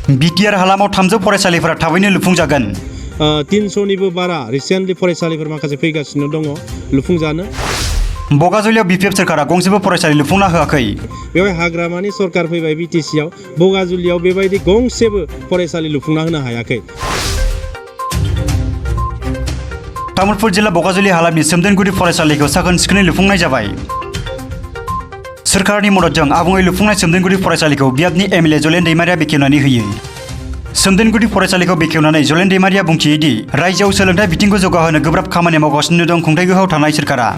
BTR हालामाव 300 फरायसालिफोरा थाबैनो लुफुंजागोन। 300निबो बारा रिसेन्टलि फरायसालिफोर माखासे फैगासिनो दङ लुफुंजानो। बगाजुलियाव बिपिएफ सोरखारा गंसेबो फरायसालि लुफुंना होआखै। बेवहाय हाग्रामानि सरकार फैबाय बिटिसिआव बगाजुलियाव बेबायदि गंसेबो फरायसालि लुफुंना होनो हायाखै। तामुलपुर जिल्ला बगाजुलि हालामनि सोमदोनगुदि फरायसालिखौ साखोन सिखोनै लुफुंनाय जाबाय। सोरखारनि मददजों आबुङै लुफुंनाय सोमदोनगुदि फरायसालिखौ बियाबनि एमएलए जलेन दैमारिया बेखेवनानै होयो। सोमदोनगुदि फरायसालिखौ बेखेवनानै जलेन दैमारिया बुंथियोदि रायजोआव सोलोंथाइ बिथिंखौ जौगाहोनो गोब्राब खामानि मावगासिनो दं खुंथाइ गोहोआव थानाय सोरखारा।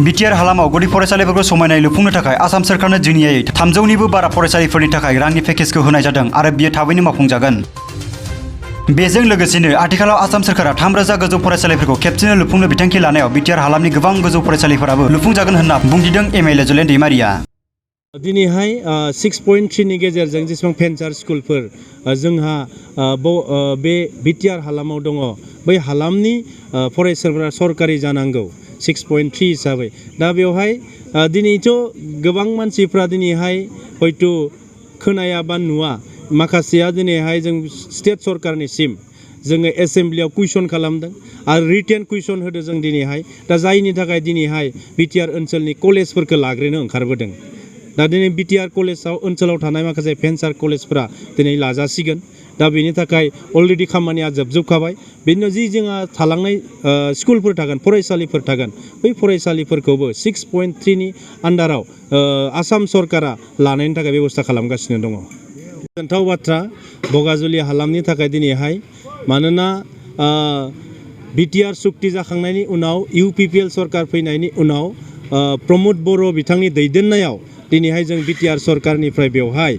बिटिआर हालामाव गुदि फरायसालिफोरखौ समायनायै लुफुंनो थाखाय आसाम सोरखारनो जुनियायै 300निबो बारा फरायसालिफोरनि थाखाय रांनि पेकेजखौ होनाय जादों आरो बियो थाबैनो मावफुंजागोन। बेजों लोगोसेनो आथिखालाव आसाम सोरखारा 3000 गोजौ फरायसालिफोरखौ खेबसेनो लुफुंनो बिथांखि लानायाव बिटिआर हालामनि गोबां गोजौ फरायसालिफोराबो लुफुंजागोन होनना बुंथिदों एमएलए जलेन दैमारिया। दिनैहाय 6.3नि गेजेरजों जेसेबां भेन्सार स्कुलफोर जोंहा बे बिटिआर हालामाव दङ बै हालामनि फरायसालिफोरा सरकारि जानांगौ 6.3 हिसाबै। दा बेवहाय दिनैथ' गोबां मानसिफ्रा दिनैहाय हयथ' खोनाया बा नुवा माखासेया दिनैहाय जों स्टेट सरकारनिसिम जोङो एसेम्ब्लियाव कुइसन खालामदों आरो रिटेन कुइसन होदों जों दिनैहाय। दा जायनि थाखाय दिनैहाय बिटिआर ओनसोलनि कलेजफोरखौ लाग्रोनो ओंखारबोदों। दा दिनै बिटिआर ओनसोलाव थानाय माखासे भेन्सार कलेजफोरा दिनै लाजासिगोन। दा बेनि थाखाय अलरेडि खामानिया जोबजोबखाबाय। बेनि उनाव जि जोंहा थालांनाय स्कुलफोर थागोन फरायसालिफोर थागोन बै फरायसालिफोरखौबो 6.3नि आन्डाराव आसाम सरकारा लानायनि थाखाय बेबस्था खालामगासिनो दङ। गोजोनथाव बाथ्रा बगाजुलि हालामनि थाखाय दिनैहाय मानोना बिटिआर सुक्ति जाखांनायनि उनाव इउपिपिएल सरकार फैनायनि उनाव प्रमद बर' बिथांनि दैदेननायाव दिनैहाय जों बिटिआर सरकारनिफ्राय बेवहाय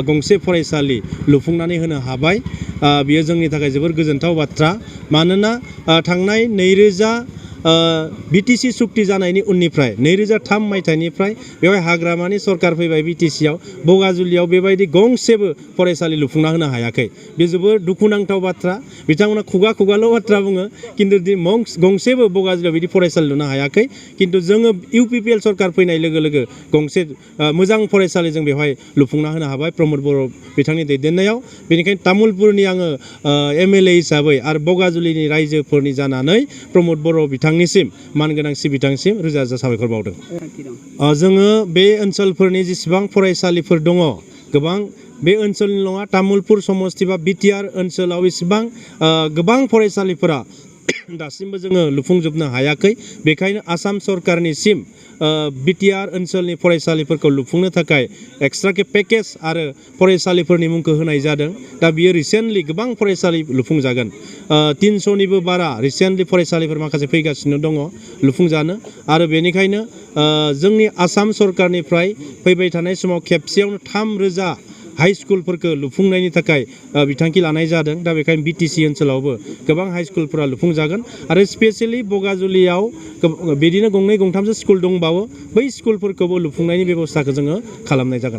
गंसे फरायसालि लुफुंनानै होनो हाबाय। बियो जोंनि थाखाय जोबोर गोजोनथाव बाथ्रा। मानोना थांनाय 2000 बिटिसि सुक्ति जानायनि उननिफ्राय 2003 मायथाइनिफ्राय बेवहाय हाग्रामानि सरकार फैबाय बिटिसिआव बगाजुलियाव बेबायदि गंसेबो फरायसालि लुफुंना होनो हायाखै। बे जोबोर दुखुनांथाव बाथ्रा। बिथांमोना खुगाल' बाथ्रा बुङो खिन्थु गंसेबो बगाजुलियाव बिदि फरायसालि लुनो हायाखै। खिन्थु जोङो इउपिपिएल सरकार फैनाय लोगो लोगो गंसे मोजां फरायसालि जों बेवहाय लुफुंना होनो हाबाय प्रमद बर' बिथांनि दैदेननायाव। बेनिखायनो तामुलपुरनि आङो एमएलए हिसाबै आरो बगाजुलिनि रायजोफोरनि जानानै प्रमद बर' बिथांनिसिम मानगोनां बिथांसिम रोजा रोजा साबायखर बावदों। जोङो बे ओनसोलफोरनि जेसेबां फरायसालिफोर दङ गोबां बे ओनसोलनि नङा तामुलपुर समस्ति बा बिटिआर ओनसोलाव एसेबां गोबां फरायसालिफोरा दासिमबो जोङो लुफुंजोबनो हायाखै। बेखायनो आसाम सरकारनिसिम बिटिआर ओनसोलनि फरायसालिफोरखौ लुफुंनो थाखाय एक्सट्राके पेकेज आरो फरायसालिफोरनि मुंखौ होनाय जादों। दा बियो रिसेन्टलि गोबां फरायसालि लुफुंजागोन। 300निबो बारा रिसेन्टलि फरायसालिफोर माखासे फैगासिनो दङ लुफुंजानो। आरो बेनिखायनो जोंनि आसाम सरकारनिफ्राय फैबाय थानाय समाव खेबसेयावनो 3000 हाइ स्कुलफोरखौ लुफुंनायनि थाखाय बिथांखि लानाय जादों। दा बेखायनो बिटिसि ओनसोलावबो गोबां हाइ स्कुलफोरा लुफुंजागोन आरो स्पेसियेलि बगाजुलियाव बिदिनो 2-3 स्कुल दंबावो बै स्कुलफोरखौबो लुफुंनायनि बेबस्थाखौ जोङो खालामनाय जागोन।